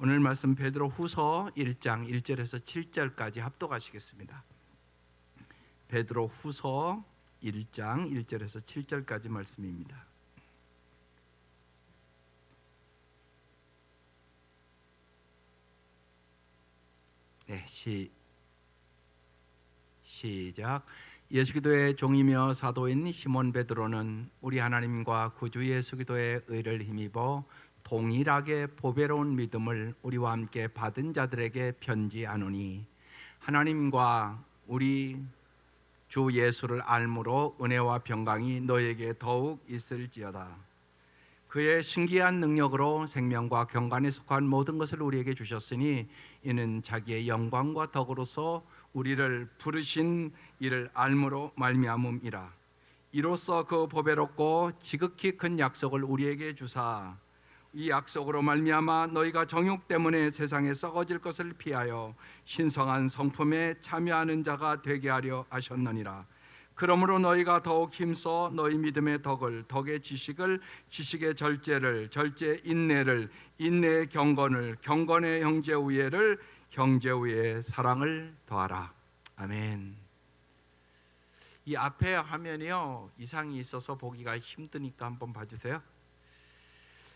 오늘 말씀 베드로후서 1장 1절에서 7절까지 합독하시겠습니다. 베드로후서 1장 1절에서 7절까지 말씀입니다. 네, 시작. 예수 그리스도의 종이며 사도인 시몬 베드로는 우리 하나님과 구주 예수 그리스도의 의를 힘입어 동일하게 보배로운 믿음을 우리와 함께 받은 자들에게 편지하노니, 하나님과 우리 주 예수를 알므로 은혜와 평강이 너에게 더욱 있을지어다. 그의 신기한 능력으로 생명과 경관에 속한 모든 것을 우리에게 주셨으니 이는 자기의 영광과 덕으로서 우리를 부르신 이를 알므로 말미암음이라. 이로써 그 보배롭고 지극히 큰 약속을 우리에게 주사 이 약속으로 말미암아 너희가 정욕 때문에 세상에 썩어질 것을 피하여 신성한 성품에 참여하는 자가 되게 하려 하셨느니라. 그러므로 너희가 더욱 힘써 너희 믿음의 덕을, 덕의 지식을, 지식의 절제를, 절제의 인내를, 인내의 경건을, 경건의 형제 우애를, 형제 우애의 사랑을 더하라. 아멘. 이 앞에 화면이요, 이상이 있어서 보기가 힘드니까 한번 봐주세요.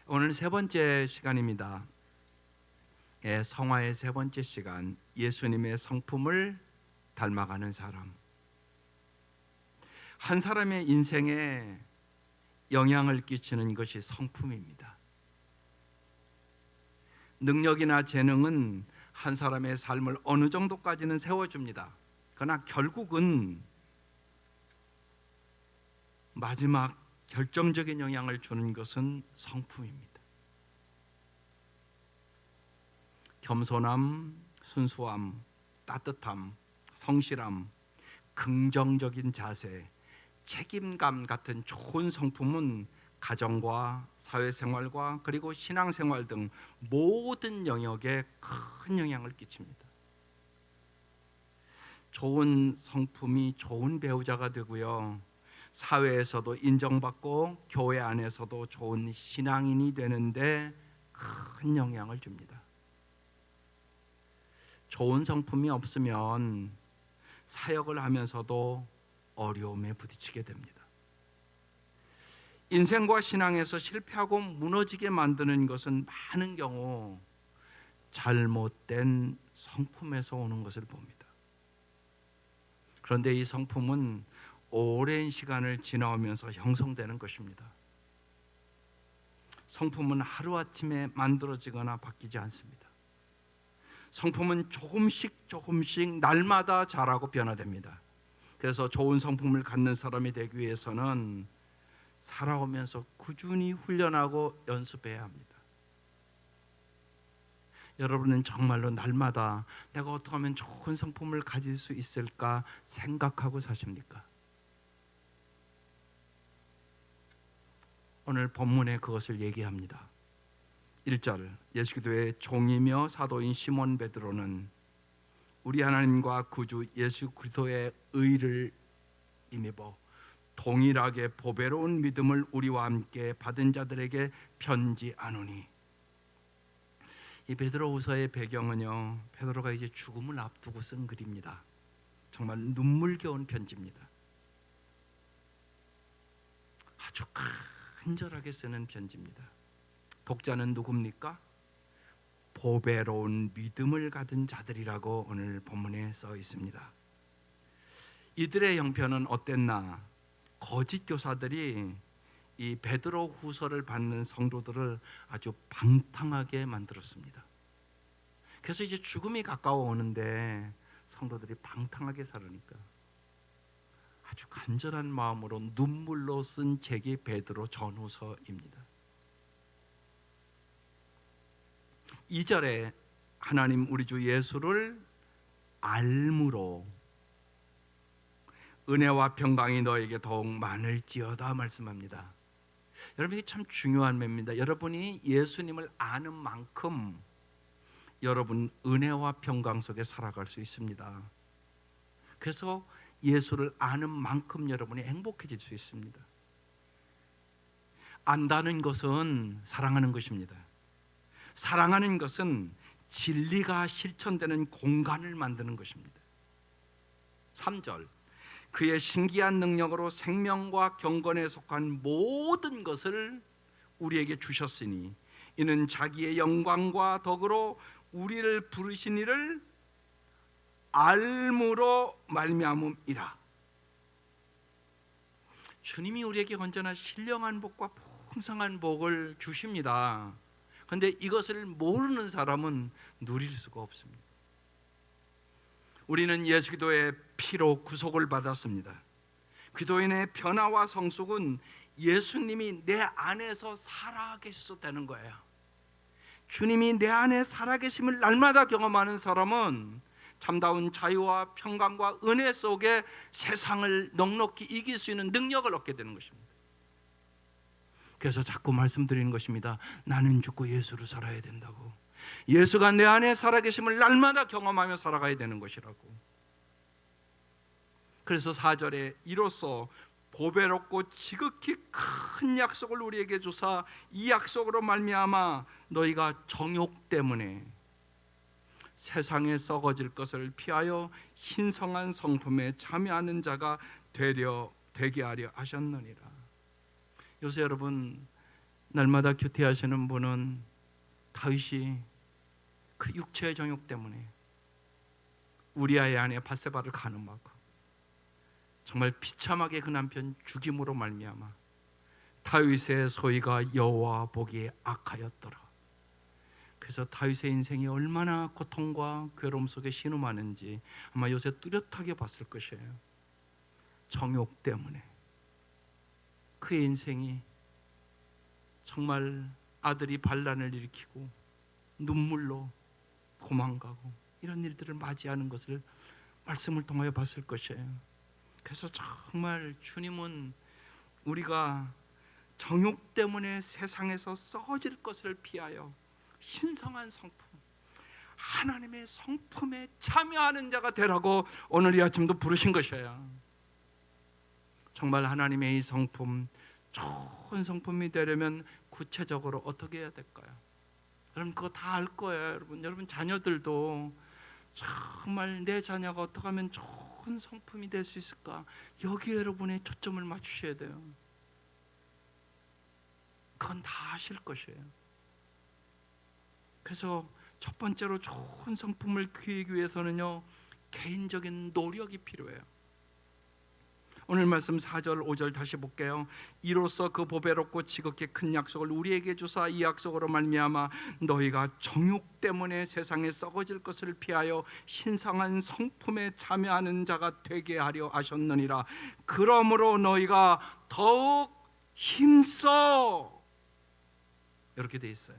오늘 세 번째 시간입니다. 성화의 세 번째 시간, 예수님의 성품을 닮아가는 사람. 한 사람의 인생에 영향을 끼치는 것이 성품입니다. 능력이나 재능은 한 사람의 삶을 어느 정도까지는 세워줍니다. 그러나 결국은 마지막 결정적인 영향을 주는 것은 성품입니다. 겸손함, 순수함, 따뜻함, 성실함, 긍정적인 자세, 책임감 같은 좋은 성품은 가정과 사회생활과 그리고 신앙생활 등 모든 영역에 큰 영향을 끼칩니다. 좋은 성품이 좋은 배우자가 되고요, 사회에서도 인정받고 교회 안에서도 좋은 신앙인이 되는데 큰 영향을 줍니다. 좋은 성품이 없으면 사역을 하면서도 어려움에 부딪히게 됩니다. 인생과 신앙에서 실패하고 무너지게 만드는 것은 많은 경우 잘못된 성품에서 오는 것을 봅니다. 그런데 이 성품은 오랜 시간을 지나오면서 형성되는 것입니다. 성품은 하루아침에 만들어지거나 바뀌지 않습니다. 성품은 조금씩 날마다 자라고 변화됩니다. 그래서 좋은 성품을 갖는 사람이 되기 위해서는 살아오면서 꾸준히 훈련하고 연습해야 합니다. 여러분은 정말로 날마다 내가 어떻게 하면 좋은 성품을 가질 수 있을까 생각하고 사십니까? 오늘 본문에 그것을 얘기합니다. 1절, 예수 그리스도의 종이며 사도인 시몬 베드로는 우리 하나님과 구주 예수 그리스도의 의를 힘입어 동일하게 보배로운 믿음을 우리와 함께 받은 자들에게 편지하노니. 이 베드로후서의 배경은요, 베드로가 이제 죽음을 앞두고 쓴 글입니다. 정말 눈물겨운 편지입니다. 아주 간절하게 쓰는 편지입니다. 독자는 누굽니까? 보배로운 믿음을 가진 자들이라고 오늘 본문에 써 있습니다. 이들의 형편은 어땠나? 거짓 교사들이 이 베드로 후서를 받는 성도들을 아주 방탕하게 만들었습니다. 그래서 이제 죽음이 가까워 오는데 성도들이 방탕하게 살으니까 아주 간절한 마음으로 눈물로 쓴 책이 베드로 전후서입니다. 2절에 하나님 우리 주 예수를 알므로 은혜와 평강이 너에게 더욱 많을지어다 말씀합니다. 여러분, 이게 참 중요한 맵입니다. 여러분이 예수님을 아는 만큼 여러분 은혜와 평강 속에 살아갈 수 있습니다. 그래서 예수를 아는 만큼 여러분이 행복해질 수 있습니다. 안다는 것은 사랑하는 것입니다. 사랑하는 것은 진리가 실천되는 공간을 만드는 것입니다. 3절, 그의 신기한 능력으로 생명과 경건에 속한 모든 것을 우리에게 주셨으니 이는 자기의 영광과 덕으로 우리를 부르신 이를 알므로 말미암음이라. 주님이 우리에게 언제나 신령한 복과 풍성한 복을 주십니다. 그런데 이것을 모르는 사람은 누릴 수가 없습니다. 우리는 예수 그리스도의 피로 구속을 받았습니다. 그리스도인의 변화와 성숙은 예수님이 내 안에서 살아계셔서 되는 거예요. 주님이 내 안에 살아계심을 날마다 경험하는 사람은 참다운 자유와 평강과 은혜 속에 세상을 넉넉히 이길 수 있는 능력을 얻게 되는 것입니다. 그래서 자꾸 말씀드리는 것입니다. 나는 죽고 예수로 살아야 된다고. 예수가 내 안에 살아계심을 날마다 경험하며 살아가야 되는 것이라고. 그래서 4절에 이로써 보배롭고 지극히 큰 약속을 우리에게 주사 이 약속으로 말미암아 너희가 정욕 때문에 세상에 썩어질 것을 피하여 신성한 성품에 참여하는 자가 되게 하려 하셨느니라. 요새 여러분 날마다 규태하시는 분은 다윗이 그 육체의 정욕 때문에 우리아의 아내 밧세바를 간음하고 정말 비참하게 그 남편 죽임으로 말미암아 다윗의 소위가 여호와 보기에 악하였더라. 그래서 다윗의 인생이 얼마나 고통과 괴로움 속에 신음하는지 아마 요새 뚜렷하게 봤을 것이에요. 정욕 때문에 그의 인생이 정말 아들이 반란을 일으키고 눈물로 도망가고 이런 일들을 맞이하는 것을 말씀을 통하여 봤을 것이에요. 그래서 정말 주님은 우리가 정욕 때문에 세상에서 썩어질 것을 피하여 신성한 성품, 하나님의 성품에 참여하는 자가 되라고 오늘 이 아침도 부르신 것이에요. 정말 하나님의 이 성품, 좋은 성품이 되려면 구체적으로 어떻게 해야 될까요? 여러분 그거 다 알 거예요. 여러분 자녀들도 정말 내 자녀가 어떻게 하면 좋은 성품이 될 수 있을까? 여기에 여러분의 초점을 맞추셔야 돼요. 그건 다 아실 것이에요. 그래서 첫 번째로 좋은 성품을 키우기 위해서는요, 개인적인 노력이 필요해요. 오늘 말씀 4절 5절 다시 볼게요. 이로써 그 보배롭고 지극히 큰 약속을 우리에게 주사 이 약속으로 말미암아 너희가 정욕 때문에 세상에 썩어질 것을 피하여 신성한 성품에 참여하는 자가 되게 하려 하셨느니라. 그러므로 너희가 더욱 힘써, 이렇게 돼 있어요.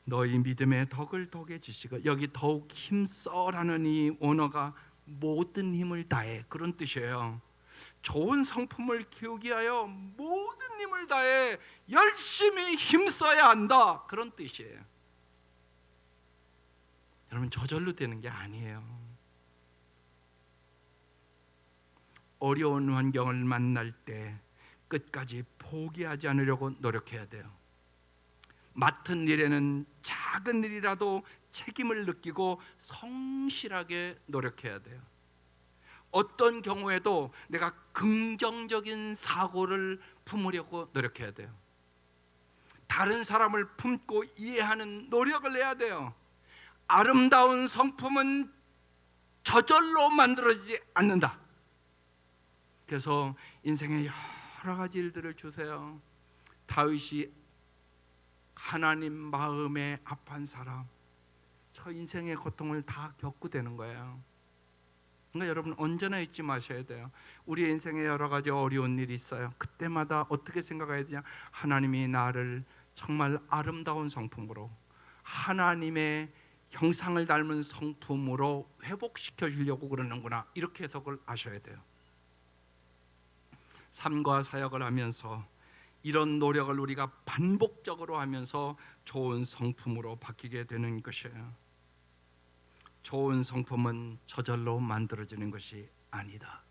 너희 믿음의 덕을 더게 지시고, 여기 더욱 힘써라는 이 원어가 모든 힘을 다해, 그런 뜻이에요. 좋은 성품을 키우기 위하여 모든 힘을 다해 열심히 힘써야 한다, 그런 뜻이에요. 여러분 저절로 되는 게 아니에요. 어려운 환경을 만날 때 끝까지 포기하지 않으려고 노력해야 돼요. 맡은 일에는 작은 일이라도 책임을 느끼고 성실하게 노력해야 돼요. 어떤 경우에도 내가 긍정적인 사고를 품으려고 노력해야 돼요. 다른 사람을 품고 이해하는 노력을 해야 돼요. 아름다운 성품은 저절로 만들어지지 않는다. 그래서 인생에 여러 가지 일들을 주세요. 다윗이 하나님 마음에 합한 사람, 저 인생의 고통을 다 겪고 되는 거예요. 그러니까 여러분 언제나 잊지 마셔야 돼요. 우리 인생에 여러 가지 어려운 일이 있어요. 그때마다 어떻게 생각해야 되냐? 하나님이 나를 정말 아름다운 성품으로, 하나님의 형상을 닮은 성품으로 회복시켜 주려고 그러는구나, 이렇게 해석을 하셔야 돼요. 삶과 사역을 하면서 이런 노력을 우리가 반복적으로 하면서 좋은 성품으로 바뀌게 되는 것이에요. 좋은 성품은 저절로 만들어지는 것이 아니다.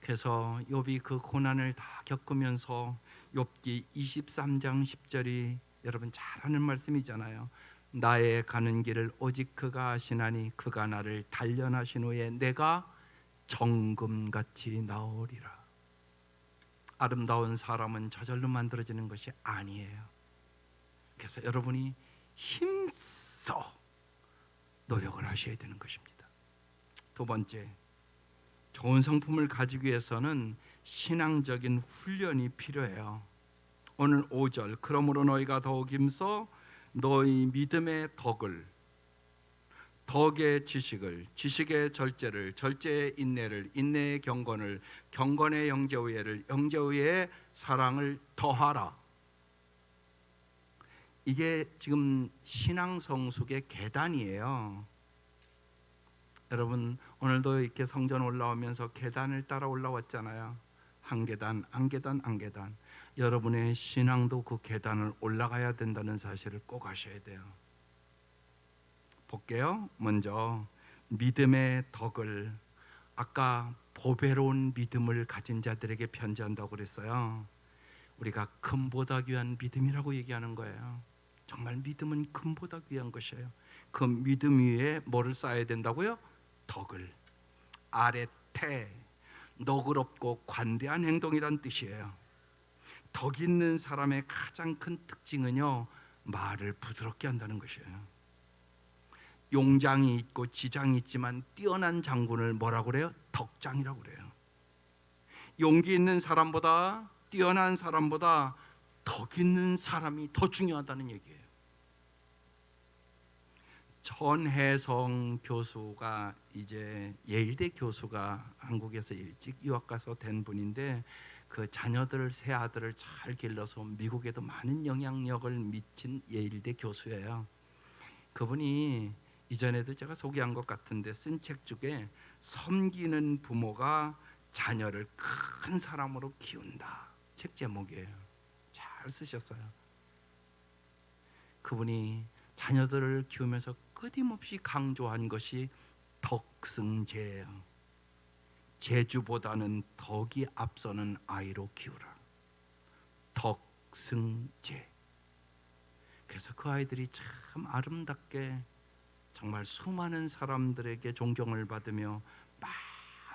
그래서 욥이 그 고난을 다 겪으면서 욥기 23장 10절이 여러분 잘 아는 말씀이잖아요. 나의 가는 길을 오직 그가 아시나니 그가 나를 단련하신 후에 내가 정금같이 나오리라. 아름다운 사람은 저절로 만들어지는 것이 아니에요. 그래서 여러분이 힘써 노력을 하셔야 되는 것입니다. 두 번째, 좋은 성품을 가지기 위해서는 신앙적인 훈련이 필요해요. 오늘 5절, 그러므로 너희가 더욱 힘써 너희 믿음의 덕의 지식을, 지식의 절제를, 절제의 인내를, 인내의 경건을, 경건의 영재우애를, 영재우애의 사랑을 더하라. 이게 지금 신앙 성숙의 계단이에요. 여러분 오늘도 이렇게 성전 올라오면서 계단을 따라 올라왔잖아요. 한 계단, 한 계단, 한 계단. 여러분의 신앙도 그 계단을 올라가야 된다는 사실을 꼭 아셔야 돼요. 볼게요. 먼저 믿음의 덕을, 아까 보배로운 믿음을 가진 자들에게 편지한다고 그랬어요. 우리가 금보다 귀한 믿음이라고 얘기하는 거예요. 정말 믿음은 금보다 귀한 것이에요. 그 믿음 위에 뭐를 쌓아야 된다고요? 덕을. 아레테, 너그럽고 관대한 행동이란 뜻이에요. 덕 있는 사람의 가장 큰 특징은요, 말을 부드럽게 한다는 것이에요. 용장이 있고 지장이 있지만 뛰어난 장군을 뭐라고 그래요? 덕장이라고 그래요. 용기 있는 사람보다, 뛰어난 사람보다 덕 있는 사람이 더 중요하다는 얘기예요. 전혜성 교수가 이제 예일대 교수가 한국에서 일찍 유학 가서 된 분인데, 그 자녀들, 세 아들을 잘 길러서 미국에도 많은 영향력을 미친 예일대 교수예요. 그분이 이전에도 제가 소개한 것 같은데 쓴 책 중에 섬기는 부모가 자녀를 큰 사람으로 키운다, 책 제목이에요. 잘 쓰셨어요. 그분이 자녀들을 키우면서 끊임없이 강조한 것이 덕승제예요. 재주보다는 덕이 앞서는 아이로 키우라. 덕승제. 그래서 그 아이들이 참 아름답게 정말 수많은 사람들에게 존경을 받으며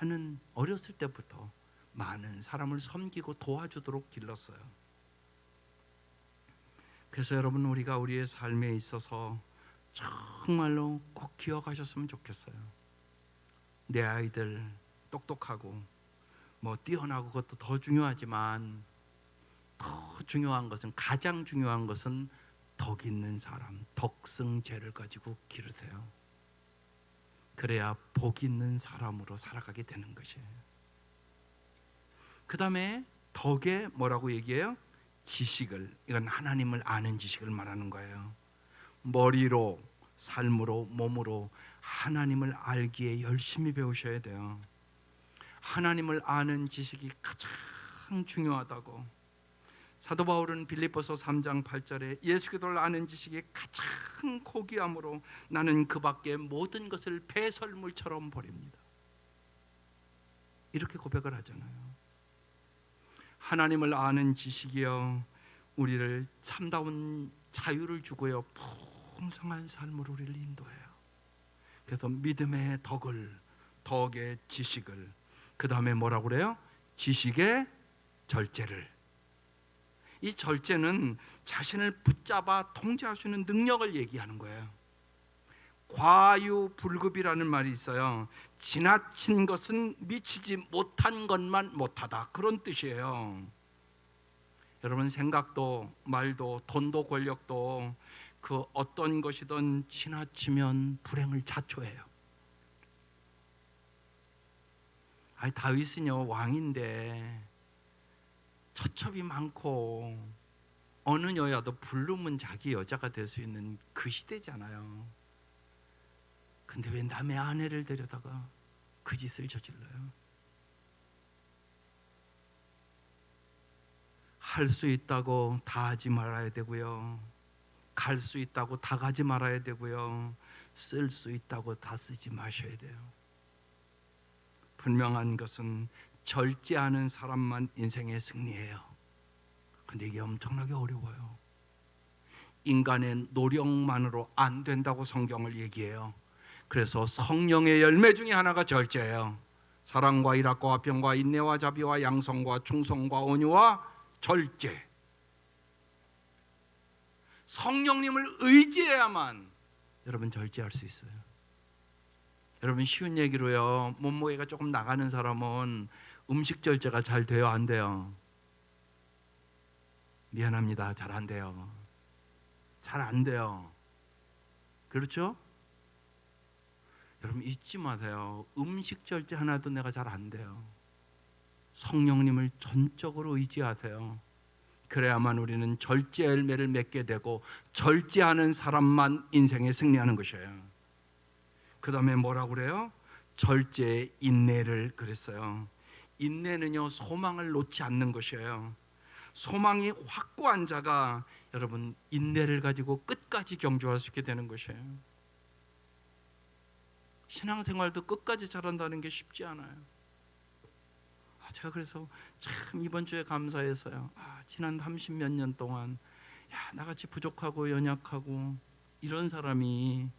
많은, 어렸을 때부터 많은 사람을 섬기고 도와주도록 길렀어요. 그래서 여러분, 우리가 우리의 삶에 있어서 정말로 꼭 기억하셨으면 좋겠어요. 내 아이들 똑똑하고 뭐 뛰어나고 그것도 더 중요하지만, 더 중요한 것은, 가장 중요한 것은 덕 있는 사람, 덕승제를 가지고 기르세요. 그래야 복 있는 사람으로 살아가게 되는 것이에요. 그 다음에 덕에 뭐라고 얘기해요? 지식을, 이건 하나님을 아는 지식을 말하는 거예요. 머리로, 삶으로, 몸으로 하나님을 알기에 열심히 배우셔야 돼요. 하나님을 아는 지식이 가장 중요하다고 사도 바울은 빌립보서 3장 8절에 예수 그리스도를 아는 지식이 가장 고귀함으로 나는 그 밖에 모든 것을 배설물처럼 버립니다, 이렇게 고백을 하잖아요. 하나님을 아는 지식이요, 우리를 참다운 자유를 주고요, 풍성한 삶으로 우리를 인도해요. 그래서 믿음의 덕의 지식을, 그 다음에 뭐라고 그래요? 지식의 절제를. 이 절제는 자신을 붙잡아 통제할 수 있는 능력을 얘기하는 거예요. 과유불급이라는 말이 있어요. 지나친 것은 미치지 못한 것만 못하다, 그런 뜻이에요. 여러분, 생각도 말도 돈도 권력도 그 어떤 것이든 지나치면 불행을 자초해요. 다윗은요, 왕인데 처첩이 많고 어느 여자도 부르면 자기 여자가 될 수 있는 그 시대잖아요. 근데 왜 남의 아내를 데려다가 그 짓을 저질러요? 할 수 있다고 다 하지 말아야 되고요, 갈 수 있다고 다 가지 말아야 되고요, 쓸 수 있다고 다 쓰지 마셔야 돼요. 분명한 것은 절제하는 사람만 인생의 승리예요. 근데 이게 엄청나게 어려워요. 인간의 노력만으로 안 된다고 성경을 얘기해요. 그래서 성령의 열매 중에 하나가 절제예요. 사랑과 일학과 화평과 인내와 자비와 양성과 충성과 온유와 절제. 성령님을 의지해야만 여러분 절제할 수 있어요. 여러분 쉬운 얘기로요, 몸무게가 조금 나가는 사람은 음식 절제가 잘 돼요, 안 돼요? 미안합니다, 잘 안 돼요. 잘 안 돼요. 그렇죠? 여러분 잊지 마세요. 음식 절제 하나도 내가 잘 안 돼요. 성령님을 전적으로 의지하세요. 그래야만 우리는 절제 열매를 맺게 되고, 절제하는 사람만 인생에 승리하는 것이에요. 그 다음에 뭐라고 그래요? 절제의 인내를 그랬어요. 인내는요, 소망을 놓지 않는 것이에요. 소망이 확고한 자가 여러분 인내를 가지고 끝까지 경주할 수 있게 되는 것이에요. 신앙생활도 끝까지 잘한다는 게 쉽지 않아요. 제가 그래서 참 이번 주에 감사해서요, 지난 30몇 년 동안 나같이 부족하고 연약하고 이런 사람이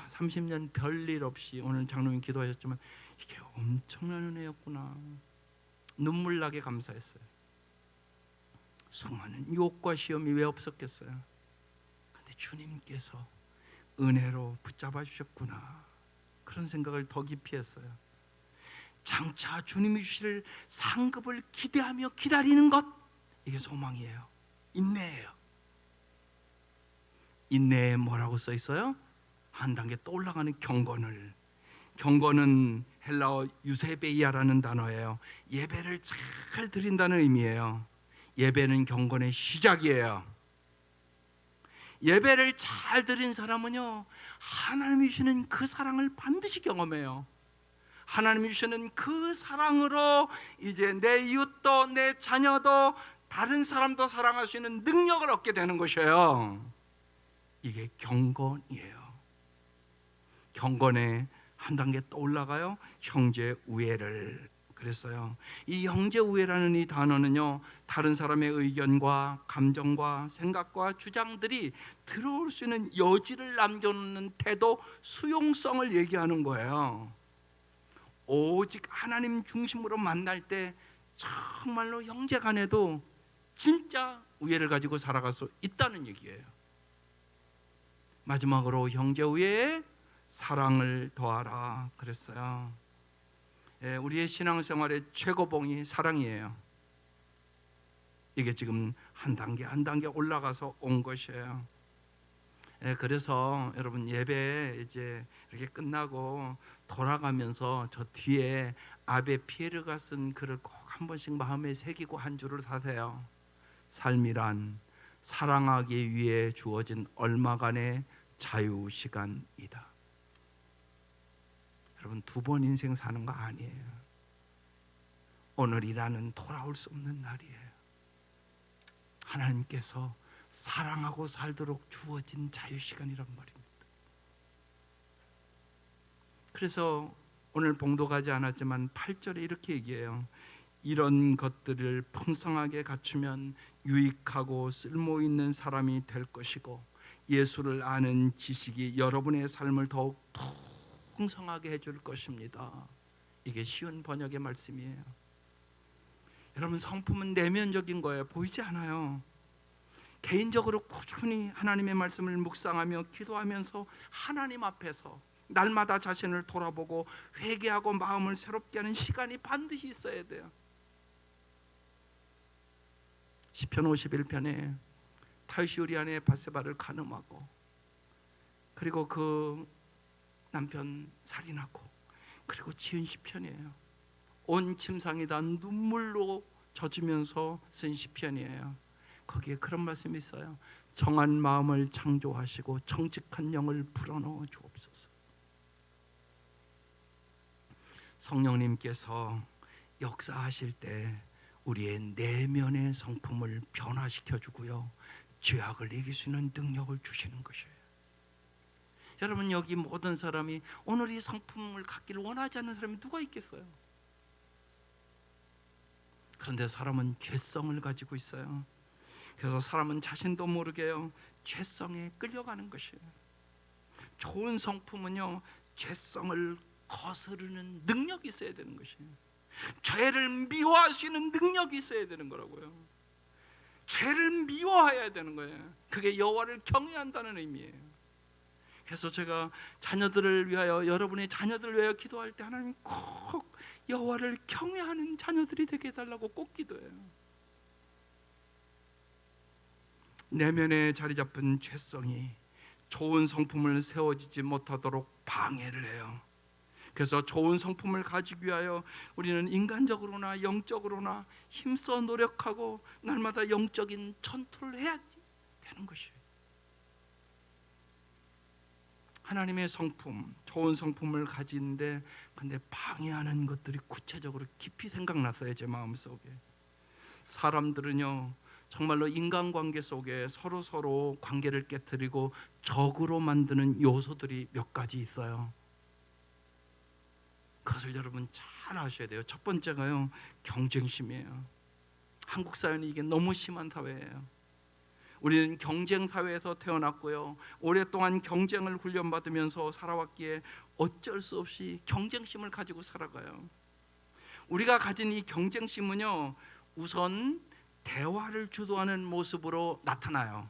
30년 별일 없이, 오늘 장로님 기도하셨지만 이게 엄청난 은혜였구나, 눈물 나게 감사했어요. 수많은 유혹과 시험이 왜 없었겠어요? 근데 주님께서 은혜로 붙잡아 주셨구나, 그런 생각을 더 깊이 했어요. 장차 주님이 주실 상급을 기대하며 기다리는 것, 이게 소망이에요. 인내예요. 인내에 뭐라고 써 있어요? 한 단계 또 올라가는 경건을. 경건은 헬라어 유세베이아라는 단어예요. 예배를 잘 드린다는 의미예요. 예배는 경건의 시작이에요. 예배를 잘 드린 사람은요, 하나님이 주시는 그 사랑을 반드시 경험해요. 하나님이 주시는 그 사랑으로 이제 내 이웃도 내 자녀도 다른 사람도 사랑할 수 있는 능력을 얻게 되는 것이에요. 이게 경건이에요. 경건에 한 단계 또 올라가요. 형제 우애를 그랬어요. 이 형제 우애라는 이 단어는요, 다른 사람의 의견과 감정과 생각과 주장들이 들어올 수 있는 여지를 남겨놓는 태도, 수용성을 얘기하는 거예요. 오직 하나님 중심으로 만날 때 정말로 형제 간에도 진짜 우애를 가지고 살아갈 수 있다는 얘기예요. 마지막으로 형제 우애에 사랑을 더하라 그랬어요. 우리의 신앙생활의 최고봉이 사랑이에요. 이게 지금 한 단계 한 단계 올라가서 온 것이에요. 그래서 여러분 예배 이제 이렇게 끝나고 돌아가면서 저 뒤에 아베 피에르가 쓴 글을 꼭 한 번씩 마음에 새기고 한 줄을 사세요. 삶이란 사랑하기 위해 주어진 얼마간의 자유 시간이다. 여러분 두 번 인생 사는 거 아니에요. 오늘이라는 돌아올 수 없는 날이에요. 하나님께서 사랑하고 살도록 주어진 자유시간이란 말입니다. 그래서 오늘 봉독하지 않았지만 8절에 이렇게 얘기해요. 이런 것들을 풍성하게 갖추면 유익하고 쓸모있는 사람이 될 것이고, 예수를 아는 지식이 여러분의 삶을 더욱 풍성하게 해줄 것입니다. 이게 쉬운 번역의 말씀이에요. 여러분 성품은 내면적인 거예요. 보이지 않아요. 개인적으로 꾸준히 하나님의 말씀을 묵상하며 기도하면서 하나님 앞에서 날마다 자신을 돌아보고 회개하고 마음을 새롭게 하는 시간이 반드시 있어야 돼요. 시편 51편에 다윗이 우리아내 밧세바를 간음하고, 그리고 그 남편 살인하고, 그리고 지은 시편이에요. 온 침상이 다 눈물로 젖으면서 쓴 시편이에요. 거기에 그런 말씀이 있어요. 정한 마음을 창조하시고 정직한 영을 불어넣어 주옵소서. 성령님께서 역사하실 때 우리의 내면의 성품을 변화시켜 주고요, 죄악을 이길 수 있는 능력을 주시는 것이에요. 여러분 여기 모든 사람이 오늘 이 성품을 갖기를 원하지 않는 사람이 누가 있겠어요? 그런데 사람은 죄성을 가지고 있어요. 그래서 사람은 자신도 모르게요 죄성에 끌려가는 것이에요. 좋은 성품은요 죄성을 거스르는 능력이 있어야 되는 것이에요. 죄를 미워할 수 있는 능력이 있어야 되는 거라고요. 죄를 미워해야 되는 거예요. 그게 여호와를 경외한다는 의미예요. 그래서 제가 자녀들을 위하여, 여러분의 자녀들을 위하여 기도할 때 하나님 꼭 여호와를 경외하는 자녀들이 되게 해달라고 꼭 기도해요. 내면에 자리 잡은 죄성이 좋은 성품을 세워지지 못하도록 방해를 해요. 그래서 좋은 성품을 가지기 위하여 우리는 인간적으로나 영적으로나 힘써 노력하고 날마다 영적인 전투를 해야 되는 것이에요. 하나님의 성품, 좋은 성품을 가지는데 근데 방해하는 것들이 구체적으로 깊이 생각났어요. 제 마음속에. 사람들은요 정말로 인간관계 속에 서로 관계를 깨트리고 적으로 만드는 요소들이 몇 가지 있어요. 그것을 여러분 잘 아셔야 돼요. 첫 번째가요 경쟁심이에요. 한국 사회는 이게 너무 심한 사회예요. 우리는 경쟁 사회에서 태어났고요 오랫동안 경쟁을 훈련받으면서 살아왔기에 어쩔 수 없이 경쟁심을 가지고 살아가요. 우리가 가진 이 경쟁심은요 우선 대화를 주도하는 모습으로 나타나요.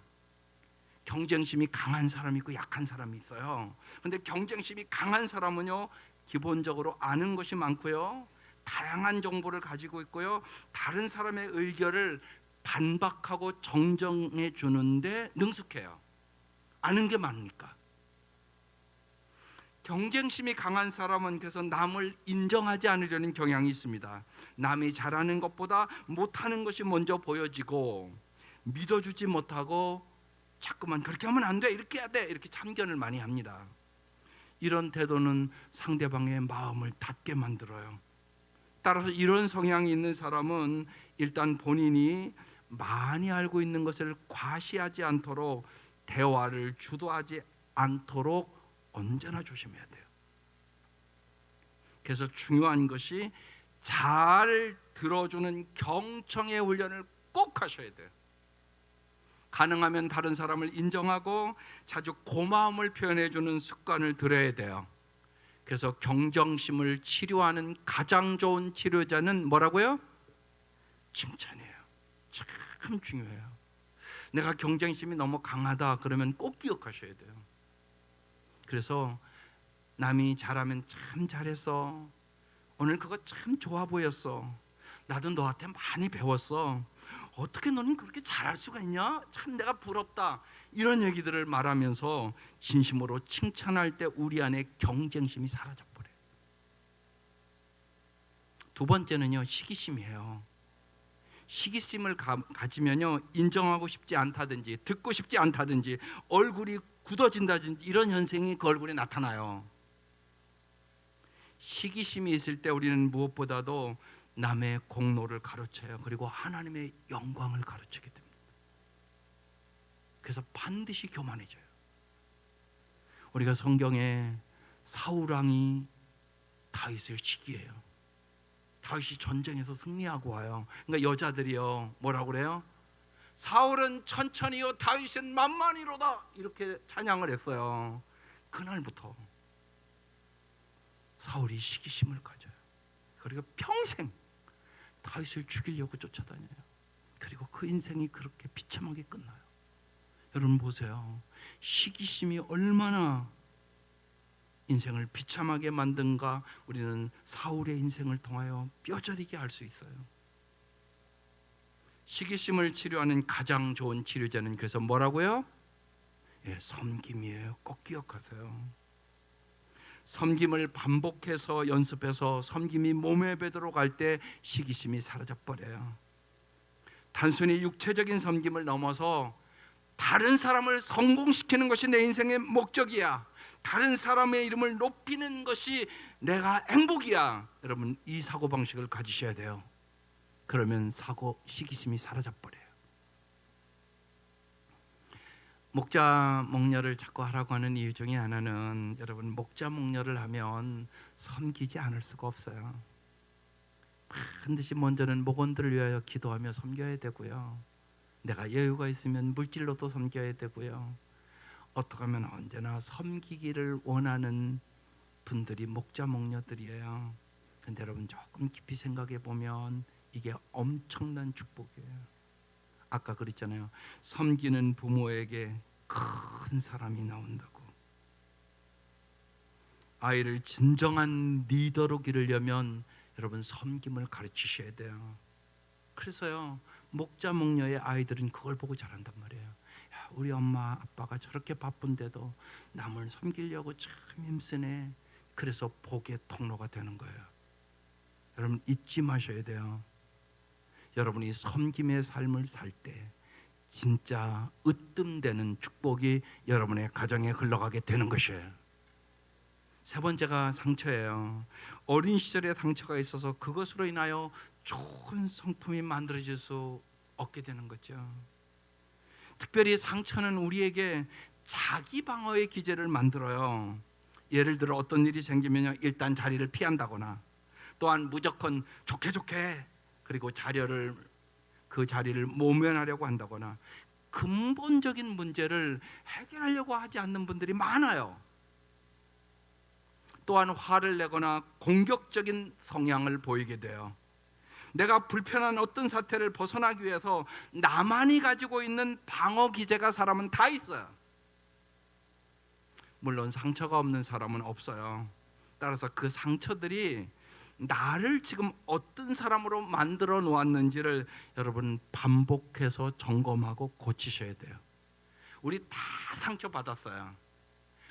경쟁심이 강한 사람이 있고 약한 사람이 있어요. 그런데 경쟁심이 강한 사람은요 기본적으로 아는 것이 많고요 다양한 정보를 가지고 있고요 다른 사람의 의견을 반박하고 정정해 주는데 능숙해요. 아는 게 많으니까. 경쟁심이 강한 사람은 그래서 남을 인정하지 않으려는 경향이 있습니다. 남이 잘하는 것보다 못하는 것이 먼저 보여지고 믿어주지 못하고 자꾸만 그렇게 하면 안 돼, 이렇게 해야 돼, 이렇게 참견을 많이 합니다. 이런 태도는 상대방의 마음을 닫게 만들어요. 따라서 이런 성향이 있는 사람은 일단 본인이 많이 알고 있는 것을 과시하지 않도록 대화를 주도하지 않도록 언제나 조심해야 돼요. 그래서 중요한 것이 잘 들어주는 경청의 훈련을 꼭 하셔야 돼요. 가능하면 다른 사람을 인정하고 자주 고마움을 표현해 주는 습관을 들여야 돼요. 그래서 경쟁심을 치료하는 가장 좋은 치료자는 뭐라고요? 칭찬이에요. 참 중요해요. 내가 경쟁심이 너무 강하다 그러면 꼭 기억하셔야 돼요. 그래서 남이 잘하면 참 잘했어, 오늘 그거 참 좋아 보였어, 나도 너한테 많이 배웠어, 어떻게 너는 그렇게 잘할 수가 있냐, 참 내가 부럽다, 이런 얘기들을 말하면서 진심으로 칭찬할 때 우리 안에 경쟁심이 사라져버려요. 두 번째는요 시기심이에요. 시기심을 가지면요 인정하고 싶지 않다든지 듣고 싶지 않다든지 얼굴이 굳어진다든지 이런 현상이 그 얼굴에 나타나요. 시기심이 있을 때 우리는 무엇보다도 남의 공로를 가로쳐요. 그리고 하나님의 영광을 가로치게 됩니다. 그래서 반드시 교만해져요. 우리가 성경에 사울 왕이 다윗을 시기해요. 다윗이 전쟁에서 승리하고 와요. 그러니까 여자들이요 뭐라고 그래요? 사울은 천천히요 다윗은 만만히로다, 이렇게 찬양을 했어요. 그날부터 사울이 시기심을 가져요. 그리고 평생 다윗을 죽이려고 쫓아다녀요. 그리고 그 인생이 그렇게 비참하게 끝나요. 여러분 보세요. 시기심이 얼마나 인생을 비참하게 만든가 우리는 사울의 인생을 통하여 뼈저리게 알 수 있어요. 시기심을 치료하는 가장 좋은 치료제는 그래서 뭐라고요? 섬김이에요. 꼭 기억하세요. 섬김을 반복해서 연습해서 섬김이 몸에 배도록 할 때 시기심이 사라져버려요. 단순히 육체적인 섬김을 넘어서 다른 사람을 성공시키는 것이 내 인생의 목적이야, 다른 사람의 이름을 높이는 것이 내가 행복이야, 여러분 이 사고방식을 가지셔야 돼요. 그러면 시기심이 사라져버려요. 목자 목녀를 자꾸 하라고 하는 이유 중에 하나는 여러분 목자 목녀를 하면 섬기지 않을 수가 없어요. 반드시 먼저는 목원들을 위하여 기도하며 섬겨야 되고요 내가 여유가 있으면 물질로도 섬겨야 되고요. 어떻게 하면 언제나 섬기기를 원하는 분들이 목자 목녀들이에요. 근데 여러분 조금 깊이 생각해 보면 이게 엄청난 축복이에요. 아까 그랬잖아요. 섬기는 부모에게 큰 사람이 나온다고. 아이를 진정한 리더로 기르려면 여러분 섬김을 가르치셔야 돼요. 그래서요, 목자 목녀의 아이들은 그걸 보고 자란단 말이에요. 야, 우리 엄마 아빠가 저렇게 바쁜데도 남을 섬기려고 참 힘쓰네. 그래서 복의 통로가 되는 거예요. 여러분 잊지 마셔야 돼요. 여러분이 섬김의 삶을 살 때 진짜 으뜸되는 축복이 여러분의 가정에 흘러가게 되는 것이에요. 세 번째가 상처예요. 어린 시절에 상처가 있어서 그것으로 인하여 좋은 성품이 만들어질 수 없게 되는 거죠. 특별히 상처는 우리에게 자기 방어의 기제를 만들어요. 예를 들어 어떤 일이 생기면 일단 자리를 피한다거나, 또한 무조건 좋게 그리고 그 자리를 모면하려고 한다거나, 근본적인 문제를 해결하려고 하지 않는 분들이 많아요. 또한 화를 내거나 공격적인 성향을 보이게 돼요. 내가 불편한 어떤 사태를 벗어나기 위해서 나만이 가지고 있는 방어 기제가 사람은 다 있어요. 물론 상처가 없는 사람은 없어요. 따라서 그 상처들이 나를 지금 어떤 사람으로 만들어 놓았는지를 여러분 반복해서 점검하고 고치셔야 돼요. 우리 다 상처 받았어요.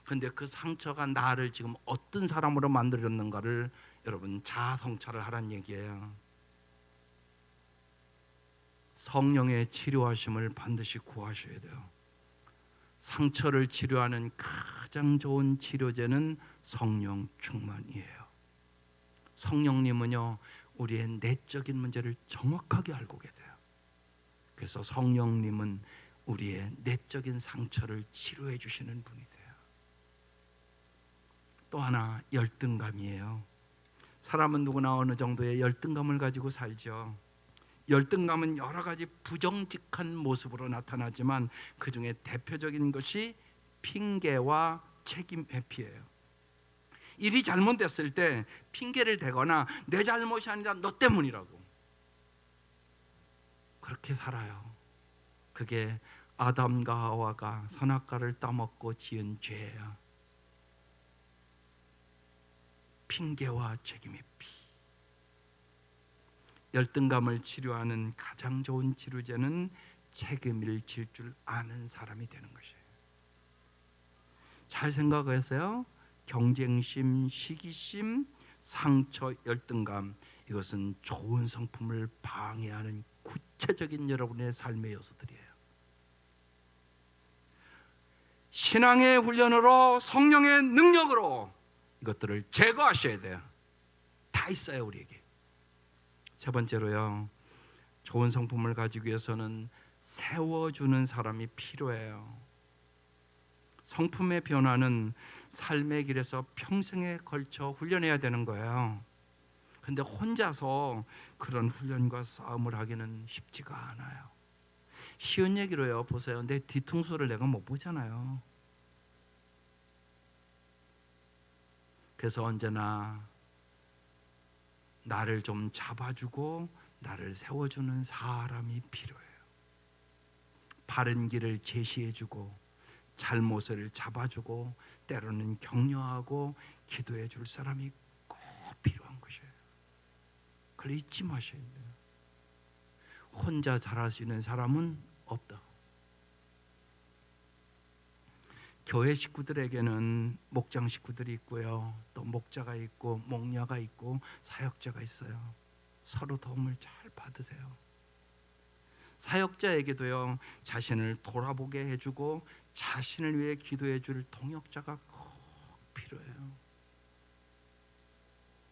근데 그 상처가 나를 지금 어떤 사람으로 만들었는가를 여러분 자아 성찰을 하라는 얘기예요. 성령의 치료하심을 반드시 구하셔야 돼요. 상처를 치료하는 가장 좋은 치료제는 성령 충만이에요. 성령님은요, 우리의 내적인 문제를 정확하게 알고 계세요. 그래서 성령님은 우리의 내적인 상처를 치료해 주시는 분이세요. 또 하나, 열등감이에요. 사람은 누구나 어느 정도의 열등감을 가지고 살죠. 열등감은 여러 가지 부정직한 모습으로 나타나지만 그 중에 대표적인 것이 핑계와 책임 회피예요. 일이 잘못됐을 때 핑계를 대거나 내 잘못이 아니라 너 때문이라고 그렇게 살아요. 그게 아담과 하와가 선악과를 따먹고 지은 죄예요. 핑계와 책임 회피. 열등감을 치료하는 가장 좋은 치료제는 책임을 질 줄 아는 사람이 되는 것이에요. 잘 생각하세요. 경쟁심, 시기심, 상처, 열등감, 이것은 좋은 성품을 방해하는 구체적인 여러분의 삶의 요소들이에요. 신앙의 훈련으로, 성령의 능력으로 이것들을 제거하셔야 돼요. 다 있어요, 우리에게. 세 번째로요, 좋은 성품을 가지기 위해서는 세워주는 사람이 필요해요. 성품의 변화는 삶의 길에서 평생에 걸쳐 훈련해야 되는 거예요. 근데 혼자서 그런 훈련과 싸움을 하기는 쉽지가 않아요. 쉬운 얘기로요, 보세요. 내 뒤통수를 내가 못 보잖아요. 그래서 언제나 나를 좀 잡아주고 나를 세워주는 사람이 필요해요. 바른 길을 제시해주고 잘못을 잡아주고 때로는 격려하고 기도해 줄 사람이 꼭 필요한 것이에요. 그걸 잊지 마셔야 돼요. 혼자 잘할 수 있는 사람은 없다. 교회 식구들에게는 목장 식구들이 있고요, 또 목자가 있고 목녀가 있고 사역자가 있어요. 서로 도움을 잘 받으세요. 사역자에게도요, 자신을 돌아보게 해주고 자신을 위해 기도해 줄 동역자가 꼭 필요해요.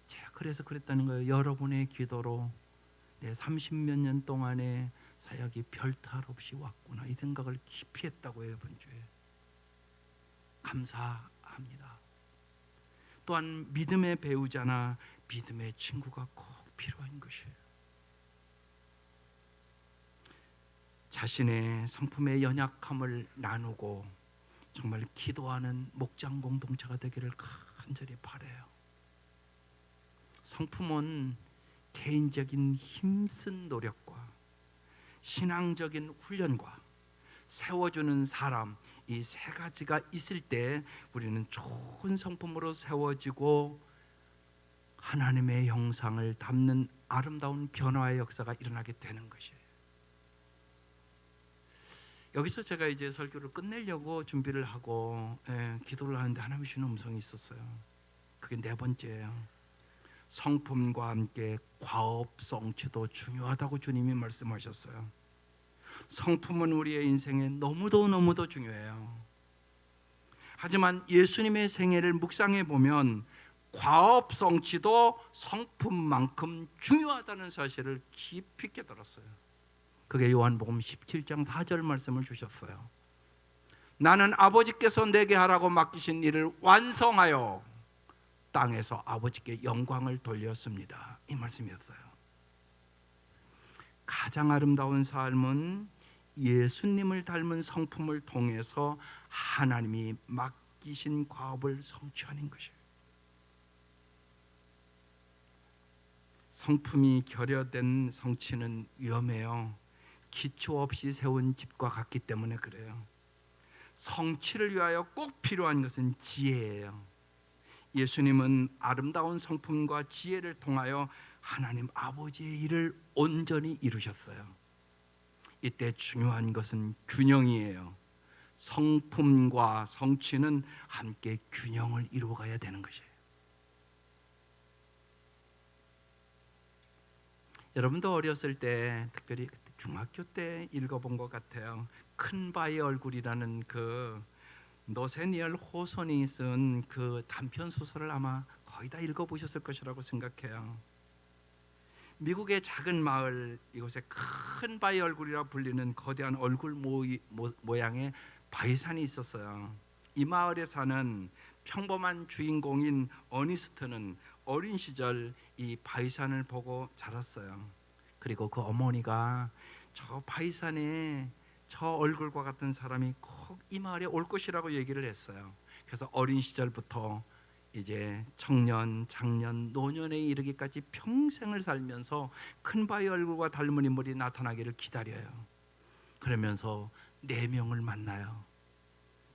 제가 그래서 그랬다는 거예요. 여러분의 기도로 내 30몇 년 동안의 사역이 별탈 없이 왔구나, 이 생각을 깊이 했다고요. 이번 주에 감사합니다. 또한 믿음의 배우자나 믿음의 친구가 꼭 필요한 것이에요. 자신의 성품의 연약함을 나누고 정말 기도하는 목장 공동체가 되기를 간절히 바라요. 성품은 개인적인 힘쓴 노력과 신앙적인 훈련과 세워주는 사람, 이 세 가지가 있을 때 우리는 좋은 성품으로 세워지고 하나님의 형상을 담는 아름다운 변화의 역사가 일어나게 되는 것이에요. 여기서 제가 이제 설교를 끝내려고 준비를 하고 기도를 하는데 하나님이 주는 음성이 있었어요. 그게 네 번째예요. 성품과 함께 과업 성취도 중요하다고 주님이 말씀하셨어요. 성품은 우리의 인생에 너무도 중요해요. 하지만 예수님의 생애를 묵상해 보면 과업 성취도 성품만큼 중요하다는 사실을 깊이 깨달았어요. 그게 요한복음 17장 4절 말씀을 주셨어요. 나는 아버지께서 내게 하라고 맡기신 일을 완성하여 땅에서 아버지께 영광을 돌렸습니다. 이 말씀이었어요. 가장 아름다운 삶은 예수님을 닮은 성품을 통해서 하나님이 맡기신 과업을 성취하는 것이에요. 성품이 결여된 성취는 위험해요. 기초 없이 세운 집과 같기 때문에 그래요. 성취를 위하여 꼭 필요한 것은 지혜예요. 예수님은 아름다운 성품과 지혜를 통하여 하나님 아버지의 일을 온전히 이루셨어요. 이때 중요한 것은 균형이에요. 성품과 성취는 함께 균형을 이루어가야 되는 것이에요. 여러분도 어렸을 때, 특별히 중학교 때 읽어본 것 같아요. 큰바의 얼굴이라는 그 너세니얼 호손이 쓴 그 단편 소설을 아마 거의 다 읽어보셨을 것이라고 생각해요. 미국의 작은 마을, 이곳에 큰 바위 얼굴이라 불리는 거대한 얼굴 모양의 바위산이 있었어요. 이 마을에 사는 평범한 주인공인 어니스트는 어린 시절 이 바위산을 보고 자랐어요. 그리고 그 어머니가 저 바위산에 저 얼굴과 같은 사람이 꼭 이 마을에 올 것이라고 얘기를 했어요. 그래서 어린 시절부터 이제 청년, 장년, 노년에 이르기까지 평생을 살면서 큰 바위 얼굴과 닮은 인물이 나타나기를 기다려요. 그러면서 4명을 만나요.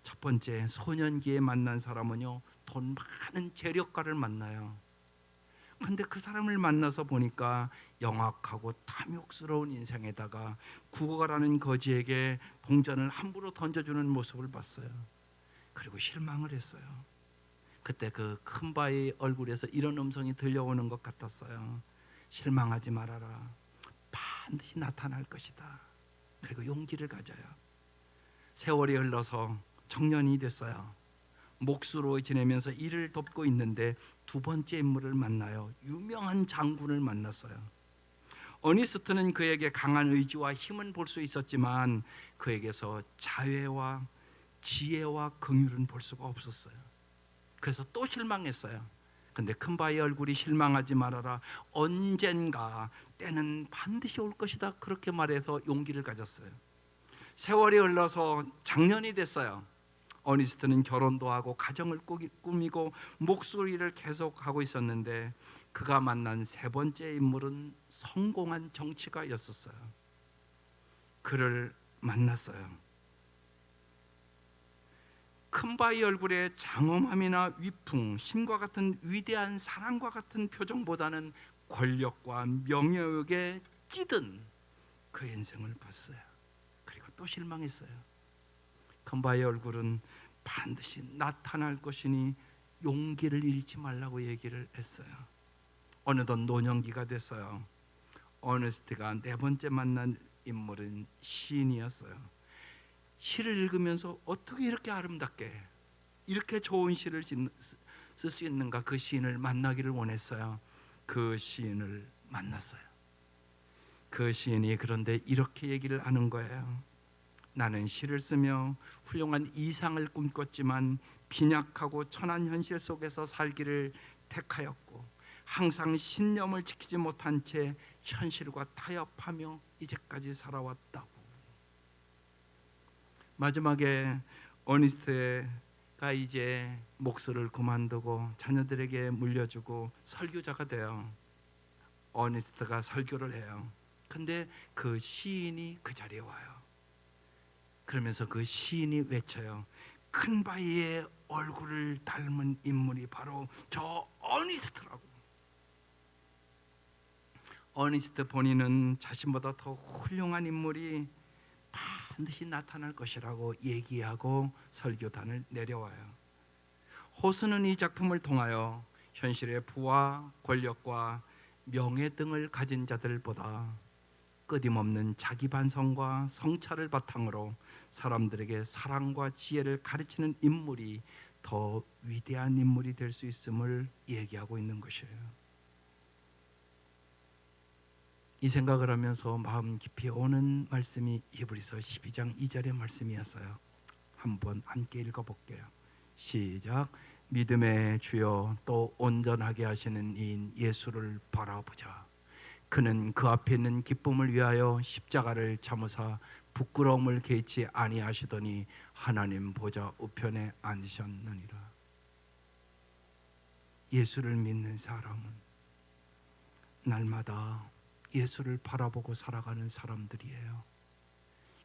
첫 번째, 소년기에 만난 사람은요, 돈 많은 재력가를 만나요. 근데 그 사람을 만나서 보니까 영악하고 탐욕스러운 인생에다가 국어가라는 거지에게 동전을 함부로 던져주는 모습을 봤어요. 그리고 실망을 했어요. 그때 그 큰 바위 얼굴에서 이런 음성이 들려오는 것 같았어요. 실망하지 말아라. 반드시 나타날 것이다. 그리고 용기를 가져요. 세월이 흘러서 청년이 됐어요. 목수로 지내면서 일을 돕고 있는데 두 번째 인물을 만나요. 유명한 장군을 만났어요. 어니스트는 그에게 강한 의지와 힘은 볼 수 있었지만 그에게서 자애와 지혜와 긍휼은 볼 수가 없었어요. 그래서 또 실망했어요. 근데 큰 바위 얼굴이 실망하지 말아라. 언젠가 때는 반드시 올 것이다. 그렇게 말해서 용기를 가졌어요. 세월이 흘러서 작년이 됐어요. 어니스트는 결혼도 하고 가정을 꾸미고 목소리를 계속하고 있었는데 그가 만난 세 번째 인물은 성공한 정치가였었어요. 그를 만났어요. 큰 바위 얼굴의 장엄함이나 위풍, 신과 같은 위대한 사랑과 같은 표정보다는 권력과 명예욕에 찌든 그 인생을 봤어요. 그리고 또 실망했어요. 큰 바위 얼굴은 반드시 나타날 것이니 용기를 잃지 말라고 얘기를 했어요. 어느덧 노년기가 됐어요. 어니스트가 4번째 만난 인물은 시인이었어요. 시를 읽으면서 어떻게 이렇게 아름답게 이렇게 좋은 시를 쓸 수 있는가, 그 시인을 만나기를 원했어요. 그 시인을 만났어요. 그 시인이 그런데 이렇게 얘기를 하는 거예요. 나는 시를 쓰며 훌륭한 이상을 꿈꿨지만 빈약하고 천한 현실 속에서 살기를 택하였고 항상 신념을 지키지 못한 채 현실과 타협하며 이제까지 살아왔다고. 마지막에 어니스트가 이제 목수를 그만두고 자녀들에게 물려주고 설교자가 돼요. 어니스트가 설교를 해요. 근데 그 시인이 그 자리에 와요. 그러면서 그 시인이 외쳐요. 큰 바위의 얼굴을 닮은 인물이 바로 저 어니스트라고. 어니스트 본인은 자신보다 더 훌륭한 인물이 반드시 나타날 것이라고 얘기하고 설교단을 내려와요. 호수는 이 작품을 통하여 현실의 부와 권력과 명예 등을 가진 자들보다 끊임없는 자기 반성과 성찰을 바탕으로 사람들에게 사랑과 지혜를 가르치는 인물이 더 위대한 인물이 될 수 있음을 얘기하고 있는 것이에요. 이 생각을 하면서 마음 깊이 오는 말씀이 히브리서 12장 2절의 말씀이었어요. 한번 함께 읽어볼게요. 시작. 믿음의 주여 또 온전하게 하시는 이인 예수를 바라보자. 그는 그 앞에 있는 기쁨을 위하여 십자가를 참으사 부끄러움을 개의치 아니하시더니 하나님 보좌 우편에 앉으셨느니라. 예수를 믿는 사람은 날마다 예수를 바라보고 살아가는 사람들이에요.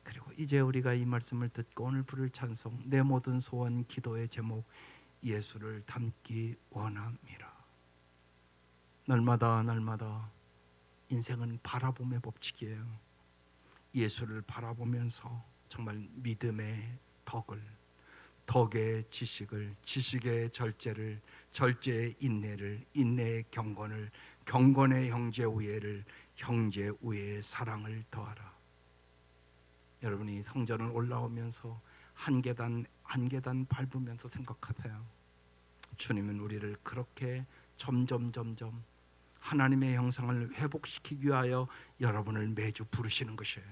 그리고 이제 우리가 이 말씀을 듣고 오늘 부를 찬송, 내 모든 소원 기도의 제목, 예수를 닮기 원합니다. 날마다 인생은 바라봄의 법칙이에요. 예수를 바라보면서 정말 믿음의 덕의 지식을, 지식의 절제를, 절제의 인내를, 인내의 경건을, 경건의 형제 우애를, 형제 우애의 사랑을 더하라. 여러분이 성전을 올라오면서 한 계단 한 계단 밟으면서 생각하세요. 주님은 우리를 그렇게 점점 하나님의 형상을 회복시키기 위하여 여러분을 매주 부르시는 것이에요.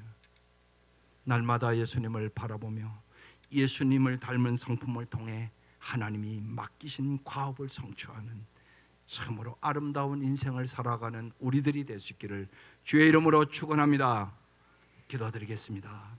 날마다 예수님을 바라보며 예수님을 닮은 성품을 통해 하나님이 맡기신 과업을 성취하는 참으로 아름다운 인생을 살아가는 우리들이 될 수 있기를 주의 이름으로 축원합니다. 기도드리겠습니다.